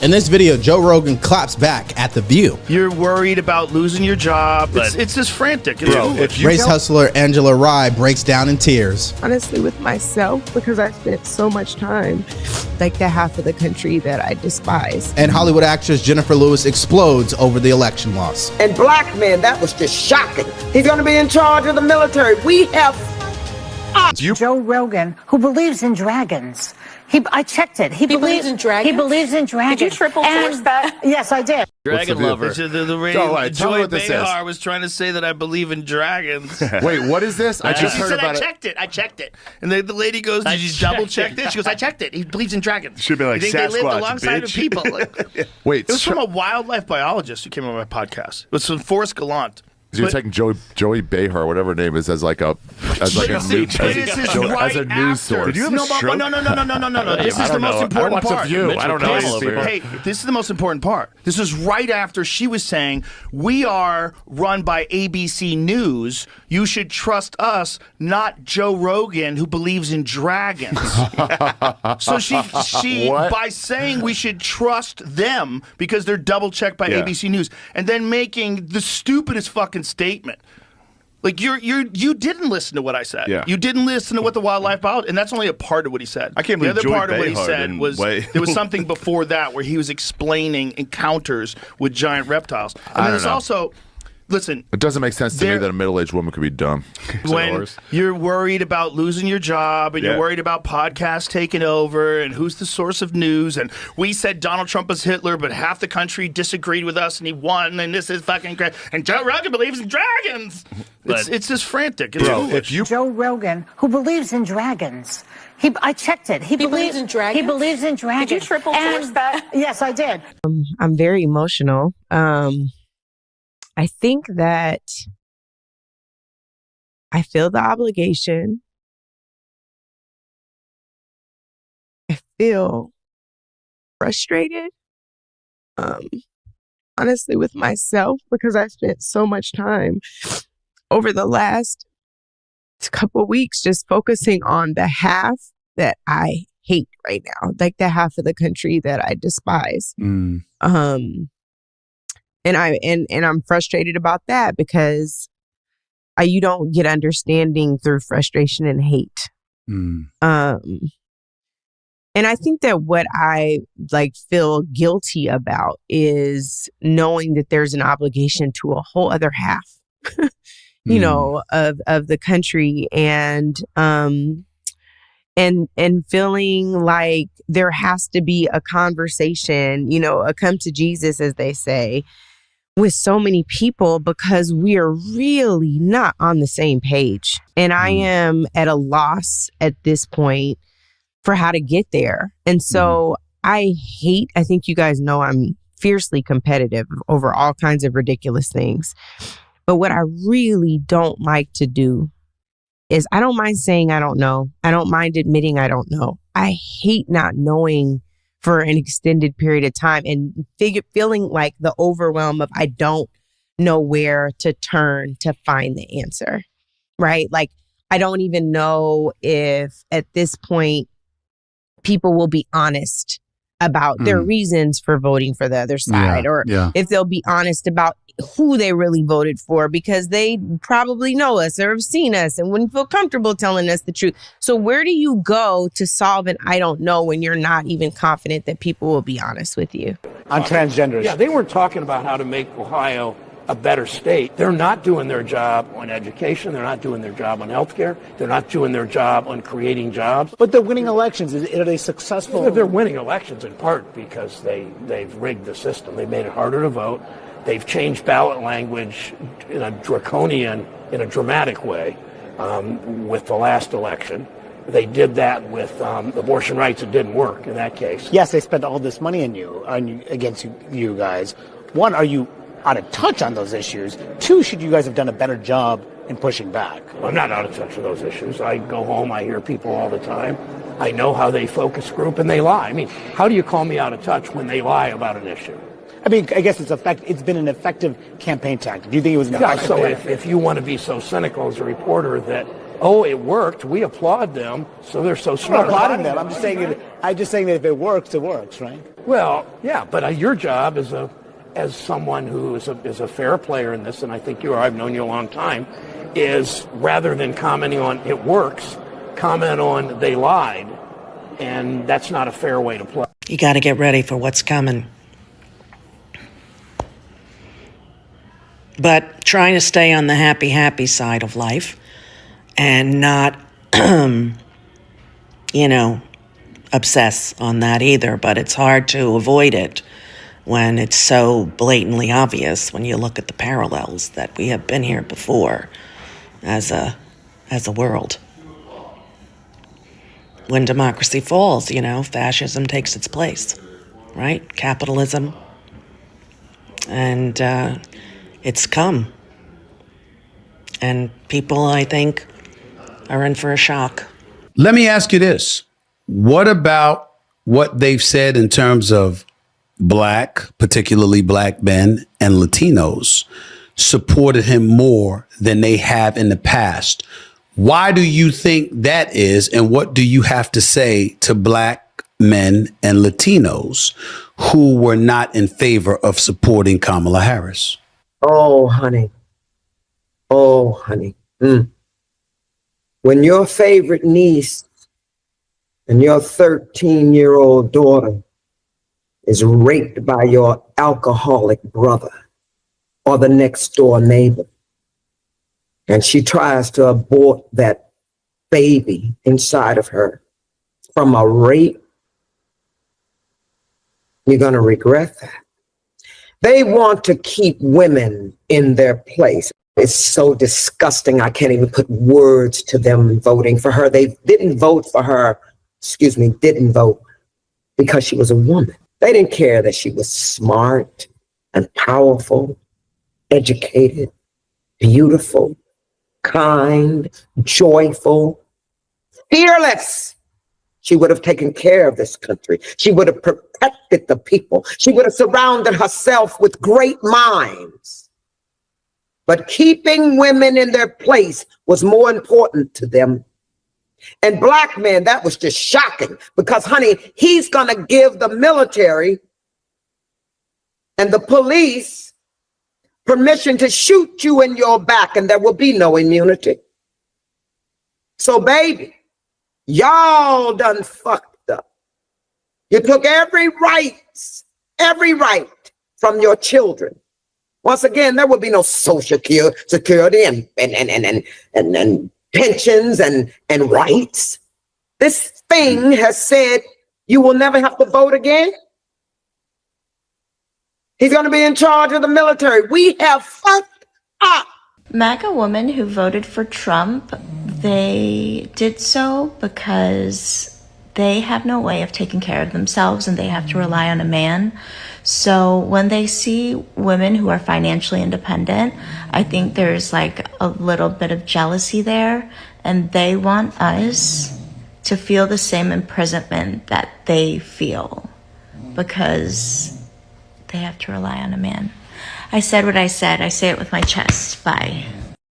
In this video, Joe Rogan claps back at The View. You're worried about losing your job. It's just frantic. It's Race hustler Angela Rye breaks down in tears. Honestly, with myself, because I spent so much time, like the half of the country that I despise. And Hollywood actress Jennifer Lewis explodes over the election loss. And black men, that was just shocking. He's going to be in charge of the military. We have... Joe Rogan, who believes in dragons. I checked it. He believes in dragons? He believes in dragons. Did you triple source that? Yes, I did. Dragon lover. Joy Behar is. was trying to say that I believe in dragons. Wait, what is this? I just heard about it. I checked it. And the lady goes, did you double check this? She goes, I checked it. He believes in dragons. Should be like you think Sasquatch, they lived alongside bitch. of people. Wait, it was from a wildlife biologist who came on my podcast. It was from Forrest Gallant. You're taking Joey Behar, whatever her name is, as like a news source. Did you have a stroke? No. This is the most important part. I don't know these people. Hey, this is the most important part. This is right after she was saying, we are run by ABC News. You should trust us, not Joe Rogan, who believes in dragons. So she by saying we should trust them because they're double checked by ABC News, and then making the stupidest fucking statement. Like you didn't listen to what I said. Yeah. You didn't listen to what the wildlife biologist, and that's only a part of what he said. I can't believe the other Joey part of what he Behar said didn't was wait. there was something before that where he was explaining encounters with giant reptiles. And then there's also, listen, It doesn't make sense to me that a middle-aged woman could be dumb. when you're worried about losing your job and you're worried about podcasts taking over and who's the source of news, and we said Donald Trump was Hitler, but half the country disagreed with us and he won, and this is fucking great, and Joe Rogan believes in dragons. It's just frantic. It's foolish. Joe Rogan, who believes in dragons. I checked it. He believes in dragons? He believes in dragons. Did you triple source that? Yes, I did. I'm very emotional. I think that I feel the obligation. I feel frustrated, honestly, with myself, because I spent so much time over the last couple of weeks just focusing on the half that I hate right now, like the half of the country that I despise. And I'm frustrated about that because you don't get understanding through frustration and hate. And I think that what I feel guilty about is knowing that there's an obligation to a whole other half, you know, of the country, and feeling like there has to be a conversation, you know, a come to Jesus, as they say, with so many people, because we are really not on the same page. And I am at a loss at this point for how to get there. And so I think you guys know I'm fiercely competitive over all kinds of ridiculous things. But what I really don't like to do is, I don't mind saying I don't know. I don't mind admitting I don't know. I hate not knowing for an extended period of time and feeling like the overwhelm of I don't know where to turn to find the answer, right? Like, I don't even know if at this point people will be honest about their reasons for voting for the other side, or if they'll be honest about who they really voted for, because they probably know us or have seen us and wouldn't feel comfortable telling us the truth. So where do you go to solve an I don't know when you're not even confident that people will be honest with you? On transgenders. Yeah, they weren't talking about how to make Ohio a better state. They're not doing their job on education. They're not doing their job on healthcare. They're not doing their job on creating jobs. But they're winning elections. Are they successful? They're winning elections in part because they've rigged the system. They made it harder to vote. They've changed ballot language in a dramatic way with the last election. They did that with abortion rights. It didn't work in that case. Yes, they spent all this money against you guys. One, are you out of touch on those issues? Two, should you guys have done a better job in pushing back? I'm not out of touch with those issues. I go home, I hear people all the time. I know how they focus group, and they lie. I mean, how do you call me out of touch when they lie about an issue? I mean, I guess it's been an effective campaign tactic. Do you think it was an effective? So if you want to be so cynical as a reporter that, oh, it worked, we applaud them, so they're so smart. I'm not applauding them. I'm just saying I'm just saying that if it works, right? Well, yeah, but your job as someone who is a fair player in this, and I think you are, I've known you a long time, is rather than commenting on it works, comment on they lied, and that's not a fair way to play. You got to get ready for what's coming. But trying to stay on the happy side of life and not, obsess on that either. But it's hard to avoid it when it's so blatantly obvious when you look at the parallels that we have been here before as a world. When democracy falls, fascism takes its place, right? Capitalism. And it's come. And people, I think, are in for a shock. Let me ask you this. What about what they've said in terms of Black, particularly Black men and Latinos, supported him more than they have in the past? Why do you think that is? And what do you have to say to Black men and Latinos who were not in favor of supporting Kamala Harris? Oh, honey. Oh, honey. When your favorite niece and your 13-year-old daughter is raped by your alcoholic brother or the next door neighbor, and she tries to abort that baby inside of her from a rape, you're going to regret that. They want to keep women in their place. It's so disgusting. I can't even put words to them voting for her. They didn't vote for her, didn't vote because she was a woman. They didn't care that she was smart and powerful, educated, beautiful, kind, joyful, fearless. She would have taken care of this country. She would have protected the people. She would have surrounded herself with great minds. But keeping women in their place was more important to them. And Black men, that was just shocking because, honey, he's going to give the military and the police permission to shoot you in your back and there will be no immunity. So, baby, y'all done fucked up. You took every right from your children. Once again, there will be no social security and pensions and rights. This thing has said you will never have to vote again. He's going to be in charge of the military. We have fucked up. MAGA women who voted for Trump, they did so because they have no way of taking care of themselves and they have to rely on a man. So when they see women who are financially independent, I think there's like a little bit of jealousy there, and they want us to feel the same imprisonment that they feel because they have to rely on a man. I said what I said. I say it with my chest. Bye.